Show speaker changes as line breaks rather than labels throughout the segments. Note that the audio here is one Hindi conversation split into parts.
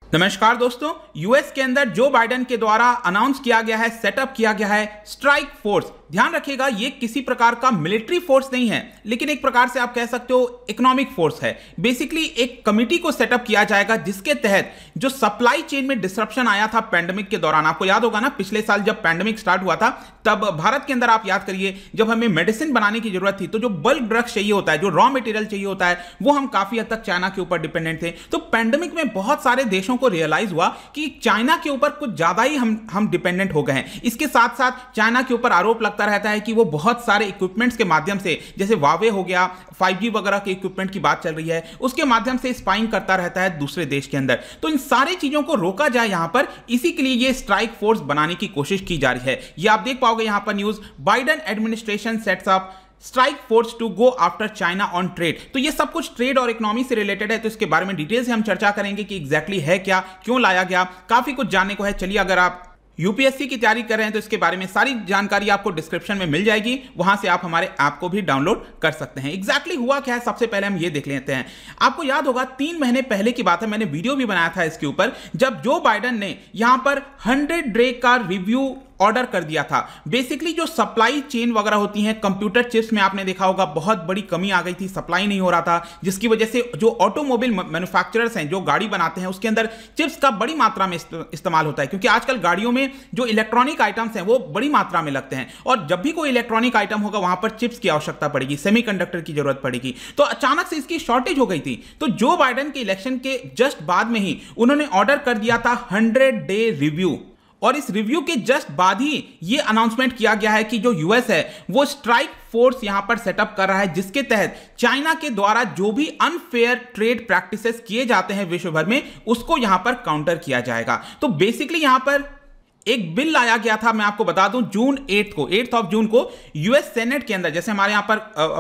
नमस्कार दोस्तों, यूएस के अंदर जो बाइडेन के द्वारा अनाउंस किया गया है, सेटअप किया गया है स्ट्राइक फोर्स। ध्यान रखिएगा, ये किसी प्रकार का मिलिट्री फोर्स नहीं है, लेकिन एक प्रकार से आप कह सकते हो इकोनॉमिक फोर्स है। बेसिकली एक कमिटी को सेटअप किया जाएगा जिसके तहत जो सप्लाई चेन में डिसरप्शन आया था पैंडेमिक के दौरान, आपको याद होगा ना, पिछले साल जब पैंडेमिक स्टार्ट हुआ था तब भारत के अंदर आप याद करिए, जब हमें मेडिसिन बनाने की जरूरत थी तो जो बल्क ड्रग्स चाहिए होता है, जो रॉ मटेरियल चाहिए होता है, वो हम काफी हद तक चाइना के ऊपर डिपेंडेंट थे। तो पैंडेमिक में बहुत सारे देशों को रियलाइज हुआ कि चाइना के ऊपर कुछ ज्यादा ही हम डिपेंडेंट हो गए हैं। इसके साथ साथ चाइना के ऊपर आरोप लगता रहता है कि वो बहुत सारे इक्विपमेंट्स के माध्यम से, जैसे वावे हो गया, 5G वगैरह के इक्विपमेंट की बात चल रही है, उसके माध्यम से स्पाइंग करता रहता है दूसरे देश के अंदर। तो इन सारी चीजों को रोका जाए यहां पर, इसी के लिए ये स्ट्राइक फोर्स बनाने की कोशिश की जा रही है। ये आप देख पाओगे यहां पर news, Biden administration sets up strike force to go after China on trade. तो ये सब कुछ ट्रेड और इकोनॉमी से रिलेटेड है, तो इसके बारे में डिटेल से हम चर्चा करेंगे कि एग्जैक्टली है क्या, क्यों लाया गया, काफी कुछ जानने को है। चलिए, अगर आप यूपीएससी की तैयारी कर रहे हैं तो इसके बारे में सारी जानकारी आपको डिस्क्रिप्शन में मिल जाएगी, वहां से आप हमारे ऐप को भी डाउनलोड कर सकते हैं। एग्जैक्टली हुआ क्या है, सबसे पहले हम ये देख लेते हैं। आपको याद होगा 3 महीने पहले की बात है, मैंने वीडियो भी बनाया था इसके ऊपर, जब जो बाइडेन ने यहां पर 100 डे का रिव्यू ऑर्डर कर दिया था। बेसिकली जो सप्लाई चेन वगैरह होती हैं, कंप्यूटर चिप्स में आपने देखा होगा बहुत बड़ी कमी आ गई थी, सप्लाई नहीं हो रहा था, जिसकी वजह से जो ऑटोमोबाइल मैन्युफैक्चरर्स हैं, जो गाड़ी बनाते हैं, उसके अंदर चिप्स का बड़ी मात्रा में इस्तेमाल होता है, क्योंकि आजकल गाड़ियों में जो इलेक्ट्रॉनिक आइटम्स हैं वो बड़ी मात्रा में लगते हैं, और जब भी कोई इलेक्ट्रॉनिक आइटम होगा वहां पर चिप्स की आवश्यकता पड़ेगी, सेमीकंडक्टर की जरूरत पड़ेगी। तो अचानक से इसकी शॉर्टेज हो गई थी। तो जो बाइडेन के इलेक्शन के जस्ट बाद में ही उन्होंने ऑर्डर कर दिया था 100 डे रिव्यू, और इस रिव्यू के जस्ट बाद ही यह अनाउंसमेंट किया गया है कि जो यूएस है वो स्ट्राइक फोर्स यहां पर सेटअप कर रहा है, जिसके तहत चाइना के द्वारा जो भी अनफेयर ट्रेड प्रैक्टिसेस किए जाते हैं विश्व भर में, उसको यहां पर काउंटर किया जाएगा। तो बेसिकली यहां पर एक बिल लाया गया था, मैं आपको बता दूं, जून 8 को, 8 ऑफ जून को यूएस सेनेट के अंदर, जैसे हमारे यहां पर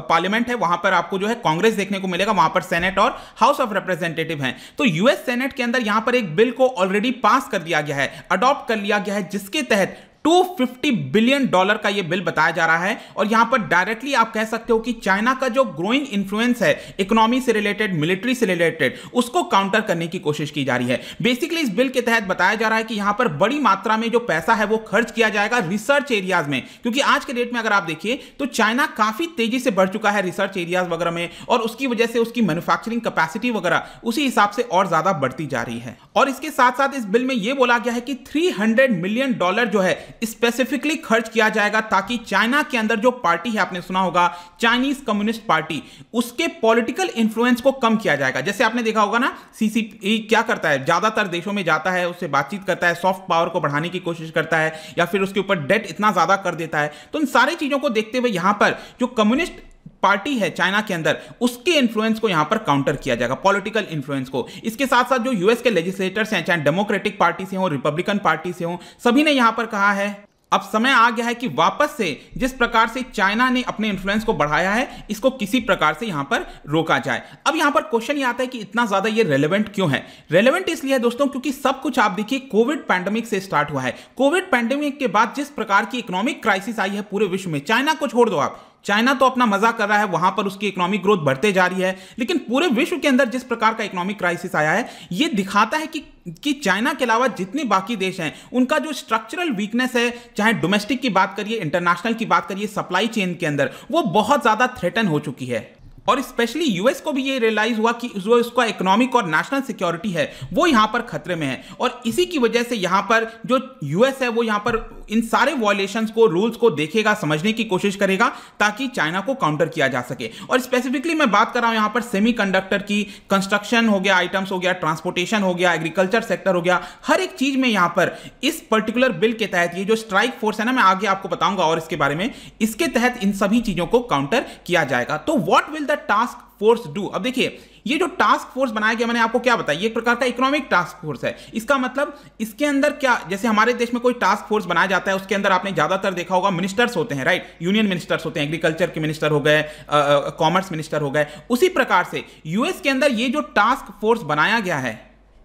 पार्लियामेंट है, वहां पर आपको जो है कांग्रेस देखने को मिलेगा, वहां पर सेनेट और हाउस ऑफ रिप्रेजेंटेटिव हैं। तो यूएस सेनेट के अंदर यहां पर एक बिल को ऑलरेडी पास कर दिया गया है, अडॉप्ट कर लिया गया है, जिसके तहत $250 बिलियन का यह बिल बताया जा रहा है। और यहां पर डायरेक्टली आप कह सकते हो कि चाइना का जो ग्रोइंग इंफ्लुएंस है इकोनॉमी से रिलेटेड, मिलिट्री से रिलेटेड, उसको काउंटर करने की कोशिश की जा रही है। बेसिकली इस बिल के तहत बताया जा रहा है कि यहां पर बड़ी मात्रा में जो पैसा है वो खर्च किया जाएगा रिसर्च एरियाज में, क्योंकि आज के डेट में अगर आप देखिए तो चाइना काफी तेजी से बढ़ चुका है रिसर्च एरियाज वगैरह में, और उसकी वजह से उसकी मैन्युफैक्चरिंग कैपेसिटी वगैरह उसी हिसाब से और ज्यादा बढ़ती जा रही है। और इसके साथ साथ इस बिल में यह बोला गया है कि $300 मिलियन जो है स्पेसिफिकली खर्च किया जाएगा, ताकि चाइना के अंदर जो पार्टी है, आपने सुना होगा चाइनीज कम्युनिस्ट पार्टी, उसके पॉलिटिकल इंफ्लुएंस को कम किया जाएगा। जैसे आपने देखा होगा ना, सीसीपी क्या करता है, ज्यादातर देशों में जाता है, उससे बातचीत करता है, सॉफ्ट पावर को बढ़ाने की कोशिश करता है, या फिर उसके ऊपर डेट इतना ज्यादा कर देता है। तो इन सारी चीजों को देखते हुए यहां पर जो कम्युनिस्ट पार्टी है चाइना के अंदर, उसके इंफ्लुएंस को यहां पर काउंटर किया जाएगा, पॉलिटिकल इंफ्लुएंस को। इसके साथ साथ जो यूएस के लेजिस्लेटर्स हैं, चाहे डेमोक्रेटिक पार्टी से हो, रिपब्लिकन पार्टी से हो, सभी ने यहां पर कहा है अब समय आ गया है कि वापस से जिस प्रकार से चाइना ने अपने इंफ्लुएंस को बढ़ाया है, इसको किसी प्रकार से यहां पर रोका जाए। अब यहां पर क्वेश्चन ये आता है कि इतना ज्यादा ये रेलेवेंट क्यों है? रेलेवेंट इसलिए है दोस्तों, क्योंकि सब कुछ आप देखिए कोविड पैंडेमिक से स्टार्ट हुआ है। कोविड पैंडेमिक के बाद जिस प्रकार की इकोनॉमिक क्राइसिस आई है पूरे विश्व में, चाइना को छोड़ दो आप, चाइना तो अपना मजा कर रहा है, वहां पर उसकी इकोनॉमिक ग्रोथ बढ़ते जा रही है, लेकिन पूरे विश्व के अंदर जिस प्रकार का इकोनॉमिक क्राइसिस आया है, यह दिखाता है कि चाइना के अलावा जितने बाकी देश हैं उनका जो स्ट्रक्चरल वीकनेस है, चाहे डोमेस्टिक की बात करिए, इंटरनेशनल की बात करिए, सप्लाई चेन के अंदर, वो बहुत ज्यादा थ्रेटन हो चुकी है। और स्पेशली यूएस को भी ये रियलाइज हुआ कि जो उसका इकोनॉमिक और नेशनल सिक्योरिटी है वो यहां पर खतरे में है, और इसी की वजह से यहां पर जो यूएस है वो यहां पर इन सारे वॉयलेशंस को, रूल्स को देखेगा, समझने की कोशिश करेगा, ताकि चाइना को काउंटर किया जा सके। और स्पेसिफिकली मैं बात कर रहा हूं यहां पर सेमीकंडक्टर की, कंस्ट्रक्शन हो गया, आइटम्स हो गया, ट्रांसपोर्टेशन हो गया, एग्रीकल्चर सेक्टर हो गया, हर एक चीज में यहां पर इस पर्टिकुलर बिल के तहत ये जो स्ट्राइक फोर्स है ना, मैं आगे आपको बताऊंगा और इसके बारे में, इसके तहत इन सभी चीजों को काउंटर किया जाएगा। तो what will the task force do? अब देखिए, ये जो टास्क फोर्स बनाया गया, मैंने आपको क्या बताया, ये एक प्रकार का इकोनॉमिक टास्क फोर्स है। इसका मतलब इसके अंदर क्या, जैसे हमारे देश में कोई टास्क फोर्स बनाया जाता है, उसके अंदर आपने ज्यादातर देखा होगा मिनिस्टर्स होते हैं, राइट, यूनियन मिनिस्टर्स होते हैं, एग्रीकल्चर के मिनिस्टर हो गए, कॉमर्स मिनिस्टर हो गए। उसी प्रकार से यूएस के अंदर ये जो टास्क फोर्स बनाया गया है,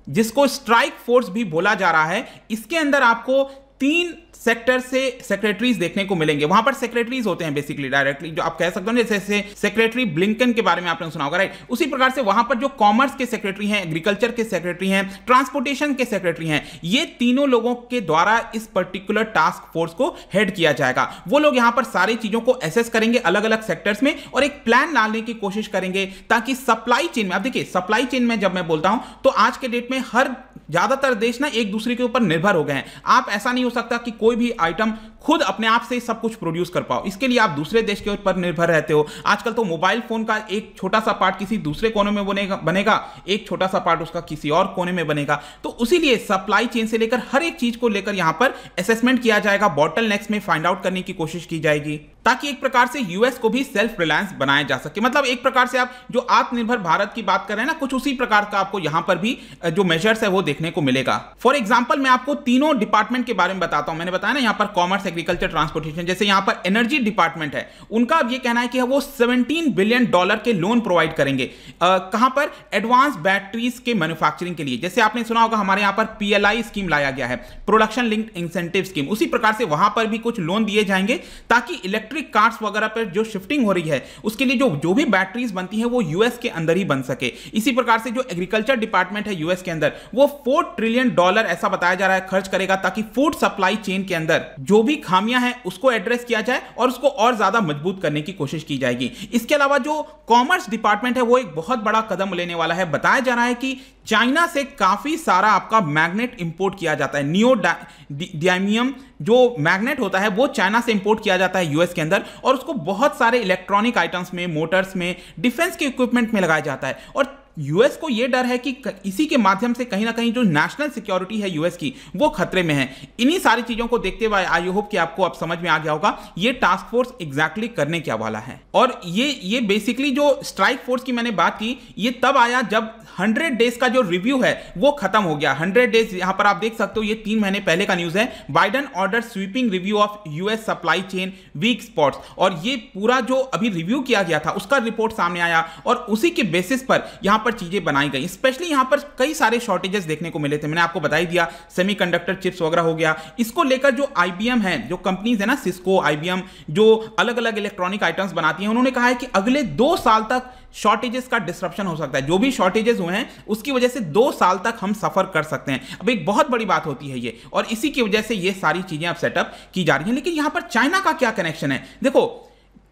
जिसको स्ट्राइक फोर्स भी बोला जा रहा है, इसके अंदर आपको 3 सेक्टर से सेक्रेटरीज देखने को मिलेंगे। वहां पर सेक्रेटरीज होते हैं बेसिकली डायरेक्टली, जो आप कह सकते हो जैसे सेक्रेटरी ब्लिंकन के बारे में आपने सुना होगा, राइट। उसी प्रकार से वहां पर जो कॉमर्स के सेक्रेटरी हैं, एग्रीकल्चर के सेक्रेटरी हैं, ट्रांसपोर्टेशन के सेक्रेटरी हैं, ये तीनों लोगों के द्वारा इस पर्टिकुलर टास्क फोर्स को हेड किया जाएगा। वो लोग यहां पर सारी चीजों को एसेस करेंगे अलग अलग सेक्टर्स में और एक प्लान लाने की कोशिश करेंगे ताकि सप्लाई चेन में, अब देखिए सप्लाई चेन में जब मैं बोलता हूं तो आज के डेट में हर ज्यादातर देश ना एक दूसरे के ऊपर निर्भर हो गए हैं। आप ऐसा नहीं हो सकता कि कोई भी आइटम खुद अपने आप से सब कुछ प्रोड्यूस कर पाओ, इसके लिए आप दूसरे देश के ऊपर निर्भर रहते हो। आजकल तो मोबाइल फोन का एक छोटा सा पार्ट किसी दूसरे कोने में बनेगा, एक छोटा सा पार्ट उसका किसी और कोने में बनेगा। तो इसीलिए सप्लाई चेन से लेकर हर एक चीज को लेकर यहां पर असेसमेंट किया जाएगा, बॉटल नेक्स में फाइंड आउट करने की कोशिश की जाएगी ताकि एक प्रकार से यूएस को भी सेल्फ रिलायंस बनाया जा सके। मतलब एक प्रकार से आप जो आत्मनिर्भर भारत की बात कर रहे हैं ना, कुछ उसी प्रकार का आपको यहां पर भी जो मेजर्स है वो देखने को मिलेगा। फॉर एग्जांपल मैं आपको तीनों डिपार्टमेंट के बारे में बताता हूं। मैंने बताया ना यहां पर कॉमर्स, एग्रीकल्चर, ट्रांसपोर्टेशन। जैसे यहां पर एनर्जी डिपार्टमेंट है, उनका अब ये कहना है कि वो $17 बिलियन के लोन प्रोवाइड करेंगे। कहां पर? एडवांस बैटरीज के मैन्युफैक्चरिंग के लिए। जैसे आपने सुना होगा हमारे यहां पर PLI स्कीम लाया गया है, प्रोडक्शन लिंक्ड इंसेंटिव स्कीम। उसी प्रकार से वहां पर भी कुछ लोन दिए जाएंगे ताकि इलेक्ट्रिक कार्स वगैरह पर जो शिफ्टिंग हो रही है उसके लिए जो भी बैटरीज बनती हैं वो यूएस के अंदर ही बन सके। इसी प्रकार से जो एग्रीकल्चर डिपार्टमेंट है यूएस के अंदर, वो $4 ट्रिलियन ऐसा बताया जा रहा है खर्च करेगा ताकि फूड सप्लाई चेन के अंदर जो भी खामियां हैं उसको एड्रेस किया जाए और उसको और ज्यादा मजबूत करने की कोशिश की जाएगी। इसके अलावा जो कॉमर्स डिपार्टमेंट है वो एक बहुत बड़ा कदम लेने वाला है। बताया जा रहा है कि चाइना से काफी सारा आपका मैग्नेट इंपोर्ट किया जाता है। नियोडायमियम जो मैग्नेट होता है वो चाइना से इंपोर्ट किया जाता है यूएस के अंदर और उसको बहुत सारे इलेक्ट्रॉनिक आइटम्स में, मोटर्स में, डिफेंस के इक्विपमेंट में लगाया जाता है। और यूएस को यह डर है कि इसी के माध्यम से कहीं ना कहीं जो नेशनल सिक्योरिटी है यूएस की वो खतरे में है। इन्हीं सारी चीजों को देखते हुए आई होप कि आपको अब समझ में आ गया होगा ये टास्क फोर्स एग्जैक्टली करने क्या वाला है। और ये बेसिकली जो स्ट्राइक फोर्स की मैंने बात की, ये तब आया जब 100 डेज का जो रिव्यू है वो खत्म हो गया। 100 डेज यहां पर आप देख सकते हो, ये 3 महीने पहले का न्यूज है। Biden order sweeping review of US supply chain weak spots, और ये पूरा जो अभी रिव्यू किया गया था उसका रिपोर्ट सामने आया और उसी के बेसिस पर यहां पर चीजें बनाई गई। स्पेशली यहां पर कई सारे शॉर्टेजेस देखने को मिले थे, मैंने आपको बता ही दिया, सेमीकंडक्टर चिप्स वगैरह हो गया। इसको लेकर जो आईबीएम है, जो कंपनीज है ना, सिस्को, आईबीएम, जो अलग अलग इलेक्ट्रॉनिक आइटम्स बनाती हैं, उन्होंने कहा है कि अगले 2 साल तक शॉर्टेजेस का डिस्ट्रप्शन हो सकता है। जो भी शॉर्टेजेस हुए हैं उसकी वजह से 2 साल तक हम सफर कर सकते हैं। अब एक बहुत बड़ी बात होती है ये, और इसी की वजह से ये सारी चीजें अब सेटअप की जा रही हैं। लेकिन यहां पर चाइना का क्या कनेक्शन है? देखो,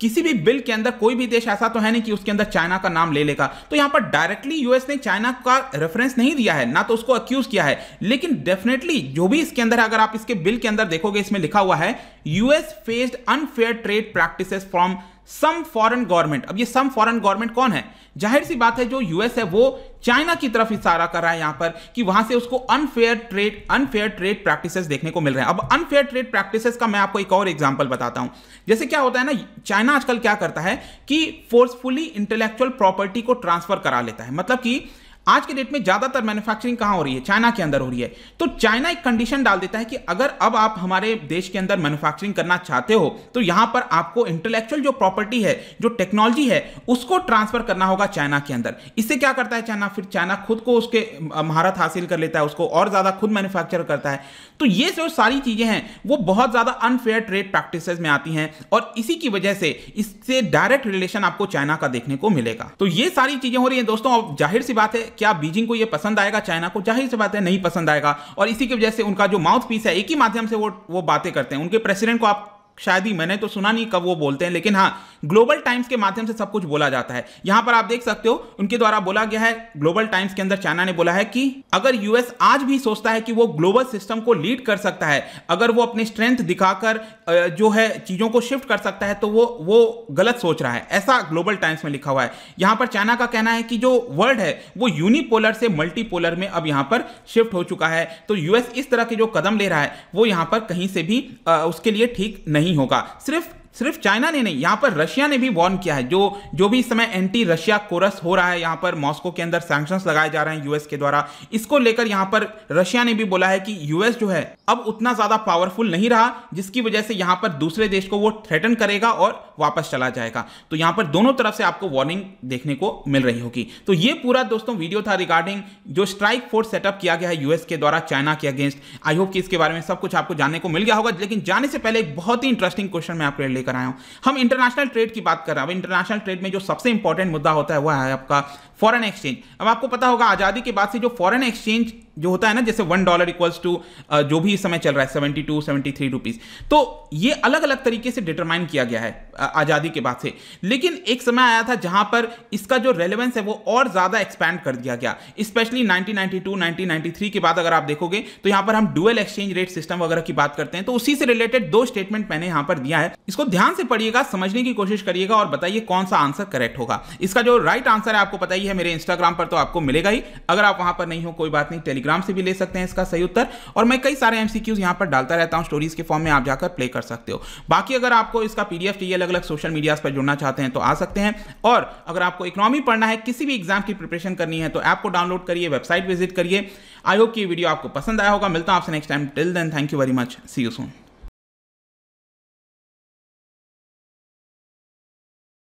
किसी भी बिल के अंदर कोई भी देश ऐसा तो है नहीं कि उसके अंदर चाइना का नाम ले लेगा। तो यहां पर डायरेक्टली यूएस ने चाइना का रेफरेंस नहीं दिया है, ना तो उसको अक्यूज किया है, लेकिन डेफिनेटली जो भी इसके अंदर, अगर आप इसके बिल के अंदर देखोगे, इसमें लिखा हुआ है US faced unfair trade practices from some foreign government. अब ये सम फॉरेन गवर्नमेंट कौन है? जाहिर सी बात है जो यूएस है वो चाइना की तरफ इशारा कर रहा है यहां पर कि वहां से उसको अनफेयर ट्रेड प्रैक्टिसेस देखने को मिल रहे हैं। अब अनफेयर ट्रेड प्रैक्टिसेस का मैं आपको एक और एग्जांपल बताता हूं। जैसे क्या होता है ना, चाइना आजकल क्या करता है कि फोर्सफुली इंटेलेक्चुअल प्रॉपर्टी को ट्रांसफर करा लेता है। मतलब कि आज के डेट में ज्यादातर मैन्युफैक्चरिंग कहां हो रही है? चाइना के अंदर हो रही है। तो चाइना एक कंडीशन डाल देता है कि अगर अब आप हमारे देश के अंदर मैन्युफैक्चरिंग करना चाहते हो तो यहां पर आपको इंटेलेक्चुअल जो प्रॉपर्टी है, जो टेक्नोलॉजी है, उसको ट्रांसफर करना होगा चाइना के अंदर। इससे क्या करता है चाइना? फिर चाइना खुद को उसके महारत हासिल कर लेता है, उसको और ज्यादा खुद मैन्युफैक्चर करता है। तो ये जो सारी चीजें हैं वो बहुत ज्यादा अनफेयर ट्रेड प्रैक्टिसेस में आती हैं और इसी की वजह से इससे डायरेक्ट रिलेशन आपको चाइना का देखने को मिलेगा। तो ये सारी चीजें हो रही हैं दोस्तों। अब जाहिर सी बात है, क्या बीजिंग को ये पसंद आएगा? चाइना को जाहिर सी बात है नहीं पसंद आएगा, और इसी की वजह से उनका जो माउथ पीस है, एक ही माध्यम से वो बातें करते हैं। उनके प्रेसिडेंट को आप शायद ही, मैंने तो सुना नहीं कब वो बोलते हैं, लेकिन हाँ, ग्लोबल टाइम्स के माध्यम से सब कुछ बोला जाता है। यहां पर आप देख सकते हो उनके द्वारा बोला गया है, ग्लोबल टाइम्स के अंदर चाइना ने बोला है कि अगर यूएस आज भी सोचता है कि वो ग्लोबल सिस्टम को लीड कर सकता है, अगर वो अपनी स्ट्रेंथ दिखाकर जो है चीजों को शिफ्ट कर सकता है, तो वो गलत सोच रहा है। ऐसा ग्लोबल टाइम्स में लिखा हुआ है। यहां पर चाइना का कहना है कि जो वर्ल्ड है वो यूनिपोलर से मल्टीपोलर में अब यहां पर शिफ्ट हो चुका है। तो यूएस इस तरह के जो कदम ले रहा है वो यहां पर कहीं से भी उसके लिए ठीक नहीं होगा। सिर्फ सिर्फ चाइना ने नहीं, यहां पर रशिया ने भी वार्न किया है। जो भी इस समय एंटी रशिया कोरस हो रहा है, यहां पर मॉस्को के अंदर सैंक्शंस लगाए जा रहे हैं यूएस के द्वारा, इसको लेकर यहां पर रशिया ने भी बोला है कि यूएस जो है अब उतना ज्यादा पावरफुल नहीं रहा, जिसकी वजह से यहां पर दूसरे देश को वो थ्रेटन करेगा और वापस चला जाएगा। तो यहां पर दोनों तरफ से आपको वार्निंग देखने को मिल रही होगी। तो ये पूरा दोस्तों वीडियो था रिगार्डिंग जो स्ट्राइक फोर्स सेटअप किया गया है यूएस के द्वारा चाइना के अगेंस्ट। आई होप कि इसके बारे में सब कुछ आपको जानने को मिल गया होगा। लेकिन जाने से पहले एक बहुत ही इंटरेस्टिंग क्वेश्चन मैं आपके लिए लेकर आया हूं। हम इंटरनेशनल ट्रेड की बात कर रहे हैं। इंटरनेशनल ट्रेड में जो सबसे इंपॉर्टेंट मुद्दा होता है वह है आपका फॉरेन एक्सचेंज। अब आपको पता होगा आजादी के बाद से जो फॉरेन एक्सचेंज जो होता है ना, जैसे $1 इक्वल्स टू जो भी इस समय चल रहा है 72-73 रुपीज, तो ये अलग अलग तरीके से डिटरमाइन किया गया है आजादी के बाद से। लेकिन एक समय आया था जहां पर इसका जो रेलेवेंस है वो और ज्यादा एक्सपैंड कर दिया गया, स्पेशली 1992-1993 के बाद अगर आप देखोगे तो यहां पर हम डुअल एक्सचेंज रेट सिस्टम वगैरह की बात करते हैं। तो उसी से रिलेटेड 2 स्टेटमेंट मैंने यहां पर दिया है, इसको ध्यान से पढ़िएगा, समझने की कोशिश करिएगा और बताइए कौन सा आंसर करेक्ट होगा। इसका जो राइट आंसर है आपको पता ही है, मेरे इंस्टाग्राम पर तो आपको मिलेगा ही। अगर आप वहां पर नहीं हो कोई बात नहीं, टेलीग्राम से भी ले सकते हैं इसका सही उत्तर। और मैं कई सारे एमसीक्यूज यहां पर डालता रहता हूं स्टोरीज के फॉर्म में, आप जाकर प्ले कर सकते हो। बाकी अगर आपको इसका पीडीएफ चाहिए, अलग अलग सोशल मीडियाज पर जुड़ना चाहते हैं तो आ सकते हैं। और अगर आपको इकोनॉमी पढ़ना है, किसी भी एग्जाम की प्रिपरेशन करनी है तो ऐप को डाउनलोड करिए, वेबसाइट विजिट करिए। आई होप कि वीडियो आपको पसंद आया होगा। मिलता हूं आपसे next time. Till then thank you very much, see you soon.